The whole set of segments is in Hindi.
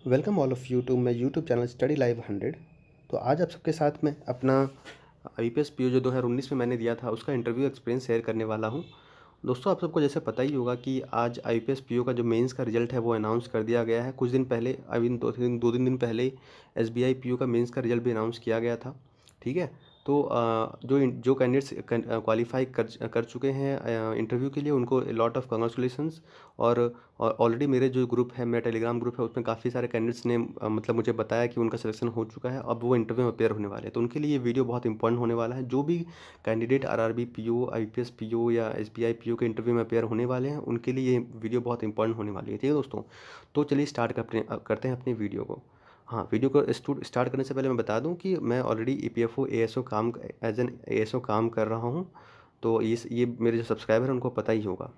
Welcome all of you to my YouTube channel study live 100। तो आज आप सबके साथ में अपना IPS PO जो 2019 में मैंने दिया था उसका इंटरव्यू एक्सपीरियंस शेयर करने वाला हूं। दोस्तों, आप सबको जैसे पता ही होगा कि आज IPS PO का जो मेंस का रिजल्ट है वो अनाउंस कर दिया गया है। कुछ दिन पहले, आई मीन 2-3 दिन पहले SBI PO का मेंस का रिजल्ट भी अनाउंस किया गया था। ठीक है। तो जो कैंडिडेट्स क्वालिफाई कर चुके हैं इंटरव्यू के लिए, उनको लॉट ऑफ कंग्रेचुलेशंस। और ऑलरेडी मेरे जो ग्रुप है, मेरा टेलीग्राम ग्रुप है, उसमें काफ़ी सारे कैंडिडेट्स ने मतलब मुझे बताया कि उनका सिलेक्शन हो चुका है, अब वो इंटरव्यू में अपेयर होने वाले हैं। तो उनके लिए ये वीडियो बहुत इंपॉर्टेंट होने वाला है। जो भी candidate RRB PO, IPS PO या SBI PO के इंटरव्यू में अपेयर होने वाले हैं, उनके लिए ये वीडियो बहुत इंपॉर्टेंट होने वाली है। ठीक है दोस्तों। तो चलिए स्टार्ट करते हैं अपनी वीडियो को। हाँ, वीडियो को स्टार्ट करने से पहले मैं बता दूं कि मैं ऑलरेडी EPFO ASO काम एज एन ASO काम कर रहा हूं। तो ये मेरे जो सब्सक्राइबर हैं उनको पता ही होगा।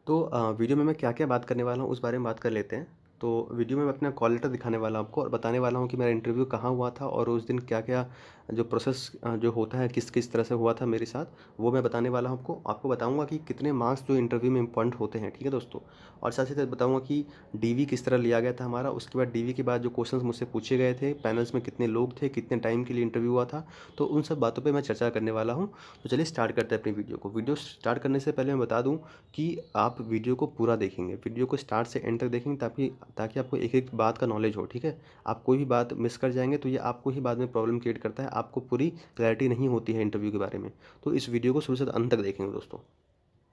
तो वीडियो में मैं क्या क्या बात करने वाला हूँ उस बारे में बात कर लेते हैं। तो वीडियो में मैं अपना कॉल लेटर दिखाने वाला हूँ आपको, और बताने वाला हूँ कि मेरा इंटरव्यू कहाँ हुआ था और उस दिन क्या क्या जो प्रोसेस जो होता है किस किस तरह से हुआ था मेरे साथ, वो मैं बताने वाला हूँ आपको बताऊँगा कि कितने मार्क्स जो इंटरव्यू में इंपॉर्टेंट होते हैं। ठीक है दोस्तों। और साथ ही साथ बताऊँगा कि DV किस तरह लिया गया था हमारा। उसके बाद DV के बाद जो क्वेश्चन मुझसे पूछे गए थे, पैनल्स में कितने लोग थे, कितने टाइम के लिए इंटरव्यू हुआ था, तो उन सब बातों पर मैं चर्चा करने वाला हूँ। तो चलिए स्टार्ट करते हैं अपनी वीडियो को। वीडियो स्टार्ट करने से पहले मैं बता दूँ कि आप वीडियो को पूरा देखेंगे, वीडियो को स्टार्ट से एंड तक देखेंगे, ताकि आपको एक एक बात का नॉलेज हो। ठीक है। आप कोई भी बात मिस कर जाएंगे तो ये आपको ही बाद में प्रॉब्लम क्रिएट करता है, आपको पूरी क्लैरिटी नहीं होती है इंटरव्यू के बारे में। तो इस वीडियो को शुरू से अंत तक देखेंगे दोस्तों।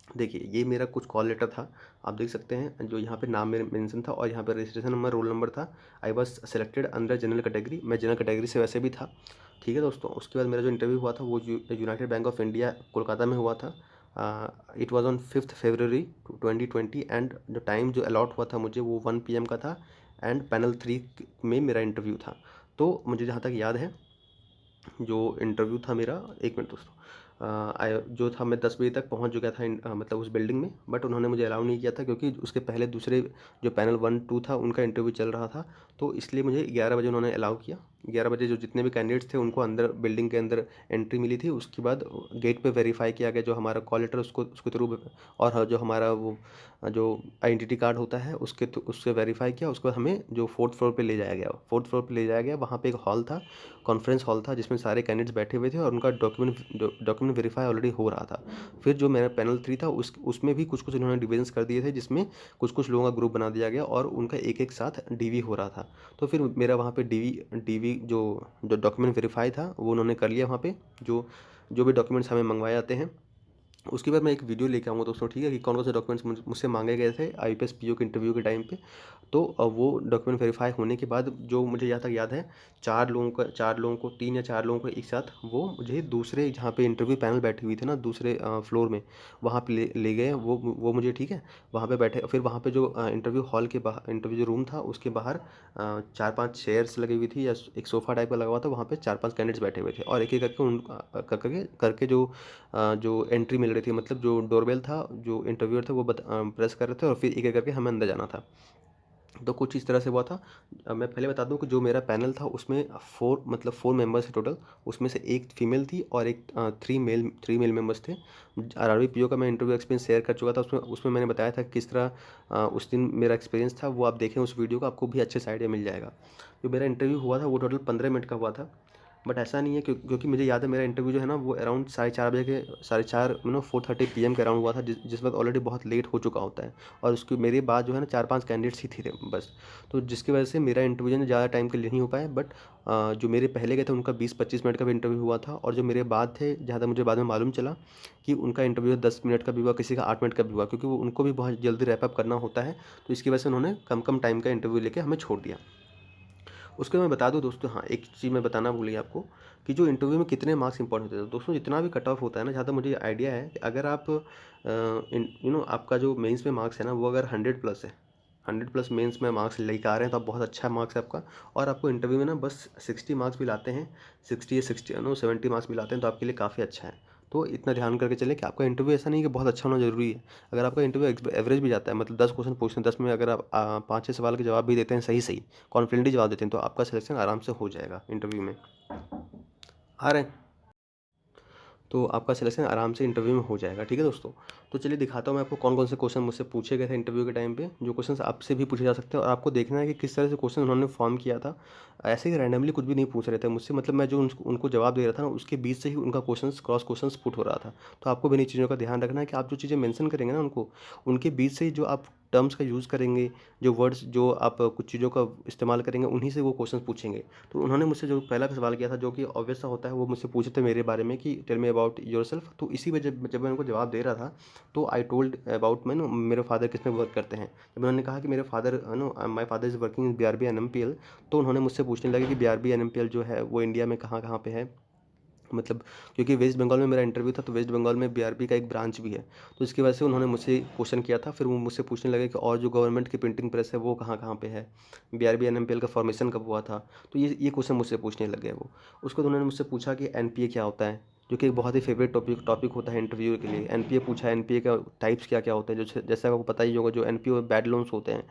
देखिए, ये मेरा कुछ कॉल लेटर था, आप देख सकते हैं। जो यहाँ पे नाम मेरे मेंशन था और यहाँ पे रजिस्ट्रेशन नंबर, रोल नंबर था। I was selected under general category, मैं जनरल कैटेगरी से वैसे भी था। ठीक है दोस्तों। उसके बाद मेरा जो इंटरव्यू हुआ था वो United bank of India Kolkata में हुआ था। It was on 5 February 2020, and जो टाइम जो अलॉट हुआ था मुझे वो 1 PM का था, एंड पैनल 3 में मेरा इंटरव्यू था। तो मुझे जहाँ तक याद है, जो इंटरव्यू था मेरा, एक मिनट दोस्तों, जो था मैं 10 बजे तक पहुंच चुका था मतलब उस बिल्डिंग में, बट उन्होंने मुझे अलाउ नहीं किया था क्योंकि उसके पहले दूसरे जो पैनल 1-2 था उनका इंटरव्यू चल रहा था। तो इसलिए मुझे 11 बजे उन्होंने अलाउ किया। 11 बजे जो जितने भी कैंडिडेट्स थे उनको अंदर बिल्डिंग के अंदर एंट्री मिली थी। उसके बाद गेट पे वेरीफाई किया गया जो हमारा कॉल लेटर उसके थ्रू, और जो हमारा वो जो आइडेंटिटी कार्ड होता है उससे वेरीफाई किया। उसके बाद हमें जो 4th फ्लोर पे ले जाया गया, 4th फ्लोर पे ले जाया गया। वहाँ पे एक हॉल था, कॉन्फ्रेंस हॉल था, जिसमें सारे कैंडिडेट्स बैठे हुए थे और उनका डॉक्यूमेंट वेरीफाई ऑलरेडी हो रहा था। फिर जो मेरा पैनल 3 था उसमें भी कुछ कुछ इन्होंने डिविजन्स कर दिए थे, जिसमें कुछ कुछ लोगों का ग्रुप बना दिया गया और उनका एक एक साथ DV हो रहा था। तो फिर मेरा वहाँ पे DV जो जो डॉक्यूमेंट वेरीफाई था वो उन्होंने कर लिया वहाँ पे, जो जो भी डॉक्यूमेंट्स हमें मंगवाए जाते हैं। उसके बाद मैं एक वीडियो लेके आऊँगा दोस्तों। ठीक है, कि कौन कौन से डॉक्यूमेंट्स मुझसे मांगे गए थे IPS PO के इंटरव्यू के टाइम पे। तो वो डॉक्यूमेंट वेरीफाई होने के बाद जो मुझे यहाँ तक याद है, 4 लोगों को 3 या 4 लोगों को एक साथ वो मुझे दूसरे, जहाँ पे इंटरव्यू पैनल बैठी हुई थी ना, दूसरे फ्लोर में, वहाँ पे ले गए वो मुझे। ठीक है। वहाँ पे बैठे, फिर वहाँ पे जो इंटरव्यू हॉल के बाहर, इंटरव्यू जो रूम था उसके बाहर 4-5 चेयर्स लगी हुई थी या एक सोफ़ा टाइप का लगा हुआ था। वहाँ पे 4-5 कैंडिडेट्स बैठे हुए थे और एक एक करके करके जो एंट्री मिल रही थी, मतलब जो डोरबेल था, जो इंटरव्यूअर थे वो प्रेस कर रहे थे और फिर एक एक करके हमें अंदर जाना था। तो कुछ इस तरह से हुआ था। मैं पहले बता दूं कि जो मेरा पैनल था उसमें 4 मेंबर्स थे टोटल। उसमें से एक फीमेल थी और एक 3 मेल मेंबर्स थे। RRB PO का मैं इंटरव्यू एक्सपीरियंस शेयर कर चुका था। उसमें मैंने बताया था किस तरह उस दिन मेरा एक्सपीरियंस था। वो आप देखें उस वीडियो को, आपको भी अच्छे से आइडिया मिल जाएगा। जो मेरा इंटरव्यू हुआ था वो टोटल 15 मिनट का हुआ था। बट ऐसा नहीं है, क्योंकि मुझे याद है मेरा इंटरव्यू जो है ना वो अराउंड 4:30 बजे के, 4:30 4:30 PM के अराउंड हुआ था, जिस वक्त ऑलरेडी बहुत लेट हो चुका होता है। और उसके मेरे बाद जो है ना 4-5 कैंडिडेट्स ही थे बस। तो जिसकी वजह से मेरा इंटरव्यू जो ज़्यादा टाइम के लिए नहीं हो पाया। बट जो मेरे पहले गए थे उनका 20-25 मिनट का भी इंटरव्यू हुआ था, और जो मेरे बाद थे, जहाँ तक मुझे बाद में मालूम चला कि उनका इंटरव्यू 10 मिनट का भी हुआ, किसी का 8 मिनट का भी हुआ, क्योंकि वो उनको भी बहुत जल्दी रैपअप करना होता है। तो इसकी वजह से उन्होंने कम कम टाइम का इंटरव्यू लेके हमें छोड़ दिया। उसके मैं बता दूं दोस्तों, हाँ, एक चीज़ मैं बताना भूल गया आपको, कि जो इंटरव्यू में कितने मार्क्स इंपॉर्टेंट होते हैं दोस्तों। जितना भी कट ऑफ होता है ना, जहाँ तक मुझे आइडिया है कि अगर आप आपका जो मेंस में मार्क्स है ना वो अगर 100+ है, 100+ मेंस में मार्क्स लेके आ रहे हैं, तो आप बहुत अच्छा मार्क्स है आपका। और आपको इंटरव्यू में ना बस 60 मार्क्स भी लाते हैं, 60 या 70 मार्क्स भी लाते हैं, तो आपके लिए काफ़ी अच्छा है। तो इतना ध्यान करके चले कि आपका इंटरव्यू ऐसा नहीं कि बहुत अच्छा होना ज़रूरी है। अगर आपका इंटरव्यू एवरेज भी जाता है, मतलब 10 क्वेश्चन पूछते हैं, 10 में अगर आप 5-6 सवाल के जवाब भी देते हैं सही सही, कॉन्फिडेंटली जवाब देते हैं, तो आपका सिलेक्शन आराम से हो जाएगा इंटरव्यू में। आ रहे हैं, तो आपका सिलेक्शन आराम से इंटरव्यू में हो जाएगा। ठीक है दोस्तों। तो चलिए दिखाता हूँ मैं आपको कौन कौन से क्वेश्चन मुझसे पूछे गए थे इंटरव्यू के टाइम पे, जो क्वेश्चंस आपसे भी पूछे जा सकते हैं और आपको देखना है कि किस तरह से क्वेश्चन उन्होंने फॉर्म किया था। ऐसे ही रैंडमली कुछ भी नहीं पूछ रहे थे मुझसे, मतलब मैं जो उनको जवाब दे रहा था ना, उसके बीच से ही उनका क्वेश्चंस क्रॉस क्वेश्चंस पुट हो रहा था। तो आपको भी इन चीज़ों का ध्यान रखना है कि आप जो चीज़ें मेंशन करेंगे ना उनको, उनके बीच से ही जो आप टर्म्स का यूज़ करेंगे, जो वर्ड्स जो आप कुछ चीज़ों का इस्तेमाल करेंगे, उन्हीं से वो क्वेश्चन पूछेंगे। तो उन्होंने मुझसे जो पहला सवाल किया था, जो कि ऑब्वियस सा होता है, वो मुझसे पूछे थे मेरे बारे में कि टेल मी अबाउट योरसेल्फ। तो इसी में जब मैं उनको जवाब दे रहा था, तो आई टोल्ड अबाउट मैं नो मेरे फादर किस में वर्क करते हैं। जब उन्होंने कहा कि मेरे father no my father is working in B R B N M P L, तो उन्होंने मुझसे पूछने लगे कि बीआरबी एनएमपीएल जो है वो इंडिया में कहाँ कहाँ पे है, मतलब क्योंकि वेस्ट बंगाल में मेरा इंटरव्यू था, तो वेस्ट बंगाल में बीआरबी का एक ब्रांच भी है। तो इसकी वजह से उन्होंने मुझसे क्वेश्चन किया था। फिर वो मुझसे पूछने लगे कि और जो गवर्नमेंट की प्रिंटिंग प्रेस है वो कहाँ कहाँ पे है, बीआरबी एनएमपीएल का फॉर्मेशन कब हुआ था। तो ये क्वेश्चन मुझसे पूछने लगे वो। उसके बाद उन्होंने मुझसे पूछा कि एनपीए क्या होता है, जो कि एक बहुत ही फेवरेट टॉपिक होता है इंटरव्यू के लिए। एनपीए पूछा, एनपीए का टाइप्स क्या क्या होते हैं, जो जैसे आपको पता ही होगा, जो एनपीए बैड लोन्स होते हैं,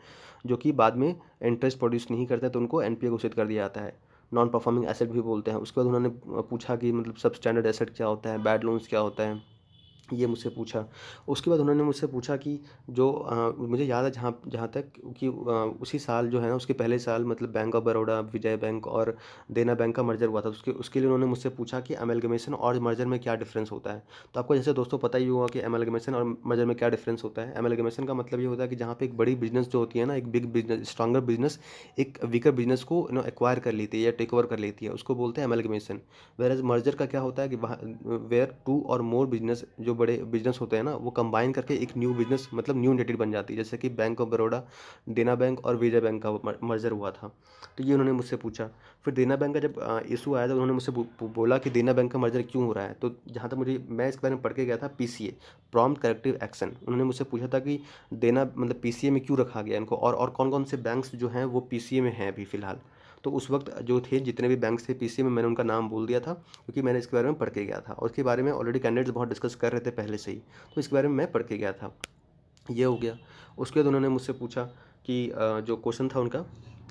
जो कि बाद में इंटरेस्ट प्रोड्यूस नहीं करते, तो उनको एनपीए घोषित कर दिया जाता है। नॉन परफॉर्मिंग एसेट भी बोलते हैं। उसके बाद उन्होंने पूछा कि मतलब सब स्टैंडर्ड एसेट क्या होता है, बैड लोन्स क्या होता है, ये मुझसे पूछा। उसके बाद उन्होंने मुझसे पूछा कि जो मुझे याद है जहाँ जहाँ तक कि उसी साल जो है ना, उसके पहले साल मतलब bank of Baroda, Vijay bank और देना बैंक का मर्जर हुआ था। उसके लिए उन्होंने मुझसे पूछा कि अमेलगमेशन और मर्जर में क्या डिफरेंस होता है। तो आपको जैसे दोस्तों पता ही होगा कि अमेलगमेशन और मर्जर में क्या डिफरेंस होता है। अमेलगमेशन का मतलब ये होता है कि जहाँ पे एक बड़ी बिजनेस जो होती है ना, एक बिग बिजनेस, स्ट्रॉन्गर बिजनेस एक वीकर बिजनेस को एक्वायर कर लेती है या टेक ओवर कर लेती है, उसको बोलते हैं अमेलगमेशन। वेयर मर्जर का क्या होता है कि वहाँ वेयर टू और मोर बिजनेस, जो बड़े बिजनेस होते हैं ना, वो कंबाइन करके एक न्यू बिजनेस मतलब न्यू एंटिटी बन जाती है। जैसे कि बैंक ऑफ बड़ौदा, देना बैंक और विजय बैंक का मर्जर हुआ था। तो ये उन्होंने मुझसे पूछा। फिर देना बैंक का जब इशू आया तो उन्होंने मुझसे बोला कि देना बैंक का मर्जर क्यों हो रहा है। तो जहाँ तक मुझे, मैं इसके बारे में पढ़ के गया था, पीसीए, प्रॉम्प्ट करेक्टिव एक्शन। उन्होंने मुझसे पूछा था कि देना मतलब पीसीए में क्यों रखा गया इनको, और कौन कौन से बैंक्स जो हैं वो पीसीए में हैं अभी फ़िलहाल। तो उस वक्त जो थे जितने भी बैंक्स थे पीसीए में, मैंने उनका नाम बोल दिया था, क्योंकि मैंने इसके बारे में पढ़ के गया था और इसके बारे में ऑलरेडी कैंडिडेट्स बहुत डिस्कस कर रहे थे पहले से ही। तो इसके बारे में मैं पढ़ के गया था। ये हो गया। उसके बाद उन्होंने मुझसे पूछा कि जो क्वेश्चन था उनका,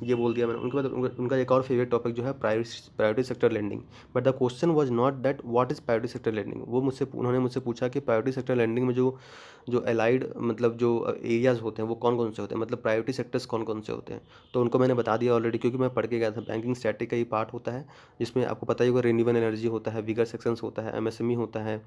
ये बोल दिया मैंने। उनके बाद उनका एक और फेवरेट टॉपिक जो है priority sector lending. But the question was not that what is priority sector lending. उन्होंने मुझसे पूछा कि प्रायोरिटी सेक्टर लेंडिंग में जो जो एलाइड मतलब जो एरियाज़ होते हैं वो कौन कौन से होते हैं, मतलब प्रायोरिटी सेक्टर्स कौन कौन से होते हैं। तो उनको मैंने बता दिया ऑलरेडी, क्योंकि मैं पढ़ के गया था। बैंकिंग स्टैटिक का ही पार्ट होता है, जिसमें आपको पता ही होगा रिन्यूएबल एनर्जी होता है, विगर सेक्शंस होता है, एमएसएमई होता है,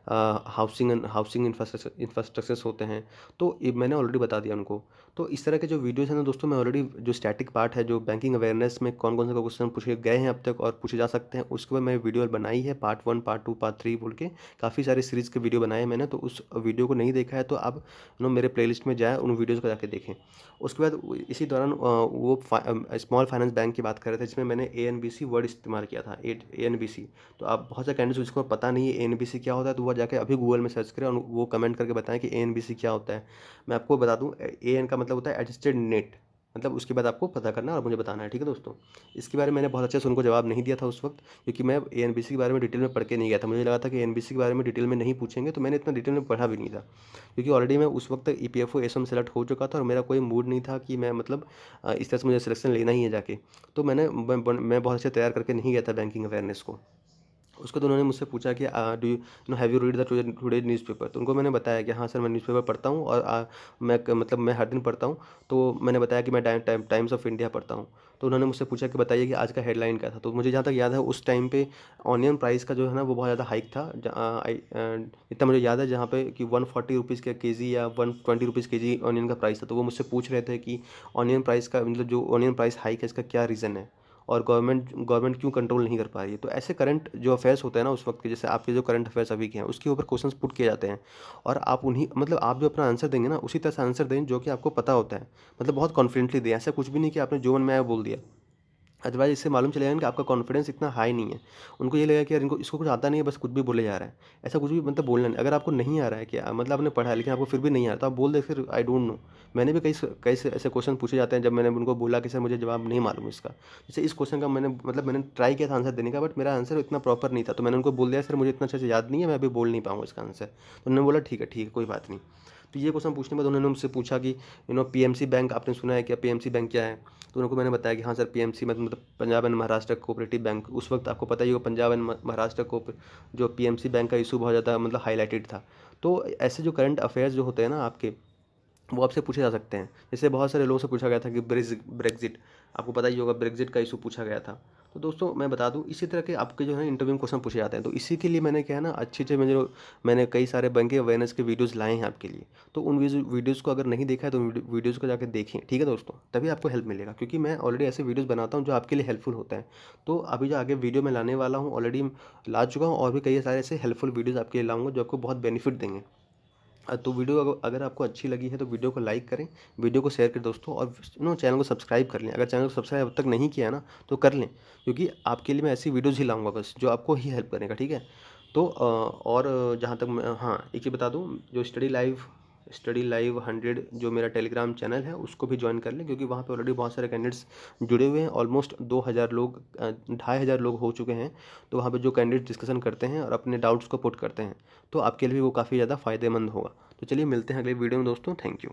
हाउसिंग इंफ्रास्ट्रक्चर्स होते हैं। तो ये मैंने ऑलरेडी बता दिया उनको। तो इस तरह के जो वीडियोज़ हैं ना दोस्तों, मैं ऑलरेडी जो स्टैटिक पार्ट है, जो बैंकिंग अवेयरनेस में कौन कौन से क्वेश्चन पूछे गए हैं अब तक और पूछे जा सकते हैं, उसके बाद मैं वीडियो बनाई है, पार्ट 1, पार्ट 2, पार्ट 3 बोल के काफ़ी सारे सीरीज़ के वीडियो बनाए हैं मैंने। तो उस वीडियो को नहीं देखा है तो आप मेरे प्लेलिस्ट में जाएँ, उन वीडियोज़ को जाके देखें। उसके बाद इसी दौरान वो स्मॉल फाइनेंस बैंक की बात कर रहे थे, जिसमें मैंने एएनबीसी वर्ड इस्तेमाल किया था, एएनबीसी। तो आप बहुत से कैंडिडेट्स जिसको पता नहीं है एएनबीसी क्या होता है, तो वो जाके अभी गूगल में सर्च करें और वो कमेंट करके बताएं कि एएनबीसी क्या होता है। मैं आपको बता दूं, एएन का मतलब होता है एडजस्टेड नेट, मतलब उसके बाद आपको पता करना है और मुझे बताना है, ठीक है दोस्तों। इसके बारे में मैंने बहुत अच्छे से उनको जवाब नहीं दिया था उस वक्त, क्योंकि मैं एएनबीसी के बारे में डिटेल में पढ़ के नहीं गया था। मुझे लगा था कि एएनबीसी के बारे में डिटेल में नहीं पूछेंगे, तो मैंने इतना डिटेल में पढ़ा भी नहीं था, क्योंकि ऑलरेडी मैं उस वक्त ईपीएफओ एसएम सेलेक्ट हो चुका था और मेरा कोई मूड नहीं था कि मैं मतलब इस तरह से मुझे सिलेक्शन लेना ही है जाके। तो मैं बहुत अच्छे तैयार करके नहीं गया था बैंकिंग अवेयरनेस को। उसके बाद उन्होंने मुझसे पूछा कि do you know have you read the today newspaper. तो उनको मैंने बताया कि हाँ सर, मैं न्यूज़पेपर पढ़ता हूँ और मतलब मैं हर दिन पढ़ता हूँ। तो मैंने बताया कि मैं टाइम्स ऑफ इंडिया पढ़ता हूँ। तो उन्होंने मुझसे पूछा कि बताइए कि आज का हेडलाइन क्या था। तो मुझे जहाँ तक याद है उस टाइम पे ऑनियन प्राइस का जो है ना वो बहुत ज़्यादा हाइक था। इतना मुझे याद है, जहाँ पे कि 140 रुपीज़ का केजी या 120 रुपीज़ केजी ऑनियन का प्राइस था। तो वो मुझसे पूछ रहे थे कि ऑनियन प्राइस का मतलब जो ऑनियन प्राइस हाइक है इसका क्या रीज़न है, और गवर्नमेंट क्यों कंट्रोल नहीं कर पा रही है। तो ऐसे करंट जो अफेयर्स होते हैं ना उस वक्त के, जैसे आपके जो करंट अफेयर्स अभी के हैं, उसके ऊपर क्वेश्चंस पुट किए जाते हैं, और आप उन्हीं मतलब आप जो अपना आंसर देंगे ना उसी तरह से आंसर दें जो कि आपको पता होता है। मतलब बहुत कॉन्फिडेंटली दें, ऐसा कुछ भी नहीं कि आपने जो मन में आया बोल दिया। अदरवाइज़ इससे मालूम चलेगा ना कि आपका कॉन्फिडेंस इतना हाई नहीं है। उनको ये लगेगा कि यार इनको इसको कुछ आता नहीं है, बस कुछ भी बोले जा रहा है। ऐसा कुछ भी मतलब बोलना नहीं। अगर आपको नहीं आ रहा है, कि मतलब आपने पढ़ा है लेकिन आपको फिर भी नहीं आ रहा, तो आप बोल दें फिर आई डोंट नो। मैंने भी कई से ऐसे क्वेश्चन पूछे जाते हैं, जब मैंने उनको बोला कि सर मुझे जवाब नहीं मालूम इसका। जैसे इस क्वेश्चन का मैंने ट्राई किया था आंसर देने का, बट मेरा आंसर इतना प्रॉपर नहीं था। तो मैंने उनको बोल दिया सर मुझे इतना अच्छे से याद नहीं है, मैं अभी बोल नहीं पाऊँगा इसका आंसर। तो उन्होंने बोला ठीक है कोई बात नहीं। तो ये क्वेश्चन पूछने के बाद उन्होंने मुझसे पूछा कि पीएमसी बैंक आपने सुना है क्या, पीएमसी बैंक क्या है। तो उनको मैंने बताया कि हाँ सर, पीएमसी मतलब Punjab and Maharashtra cooperative bank. उस वक्त आपको पता ही होगा पंजाब एंड महाराष्ट्र को जो पीएमसी बैंक का इशू बहुत ज़्यादा मतलब हाईलाइटेड था। तो ऐसे जो करंट अफेयर्स जो होते हैं ना आपके, वो आपसे पूछे जा सकते हैं। जैसे बहुत सारे लोगों से पूछा गया था कि ब्रेग्जिट, आपको पता ही होगा ब्रेग्जिट का इशू पूछा गया था। तो दोस्तों मैं बता दूं, इसी तरह के आपके जो है इंटरव्यू में क्वेश्चन पूछे जाते हैं। तो इसी के लिए मैंने क्या है ना, अच्छे अच्छे मैंने कई सारे बैंकिंग अवेयरनेस के वीडियोज़ लाए हैं आपके लिए। तो उन वीडियोज़ को अगर नहीं देखा है तो वीडियोज़ को जाकर देखें, ठीक है दोस्तों, तभी आपको हेल्प मिलेगा, क्योंकि मैं ऑलरेडी ऐसे वीडियोज़ बनाता हूँ जो आपके लिए हेल्पफुल होता है। तो अभी जो आगे वीडियो मैं लाने वाला हूँ, ऑलरेडी ला चुका हूँ, और भी कई सारे ऐसे हेल्पफुल वीडियोज़ आपके लिए लाऊंगा जो आपको बहुत बेनिफिट देंगे। तो वीडियो अगर आपको अच्छी लगी है तो वीडियो को लाइक करें, वीडियो को शेयर करें दोस्तों, और चैनल को सब्सक्राइब कर लें। अगर चैनल को सब्सक्राइब अब तक नहीं किया है ना तो कर लें, क्योंकि आपके लिए मैं ऐसी वीडियोज़ ही लाऊंगा बस जो आपको ही हेल्प करेगा, ठीक है। तो और जहाँ तक मैं, हाँ एक चीज़ बता दूँ, जो स्टडी लाइव 100 जो मेरा टेलीग्राम चैनल है उसको भी ज्वाइन कर लें, क्योंकि वहाँ पे ऑलरेडी बहुत सारे कैंडिडेट्स जुड़े हुए हैं। ऑलमोस्ट 2000 लोग, 2500 लोग हो चुके हैं। तो वहाँ पे जो कैंडिडेट डिस्कशन करते हैं और अपने डाउट्स को पुट करते हैं, तो आपके लिए भी वो काफ़ी ज़्यादा फ़ायदेमंद होगा। तो चलिए मिलते हैं अगले वीडियो में दोस्तों, थैंक यू।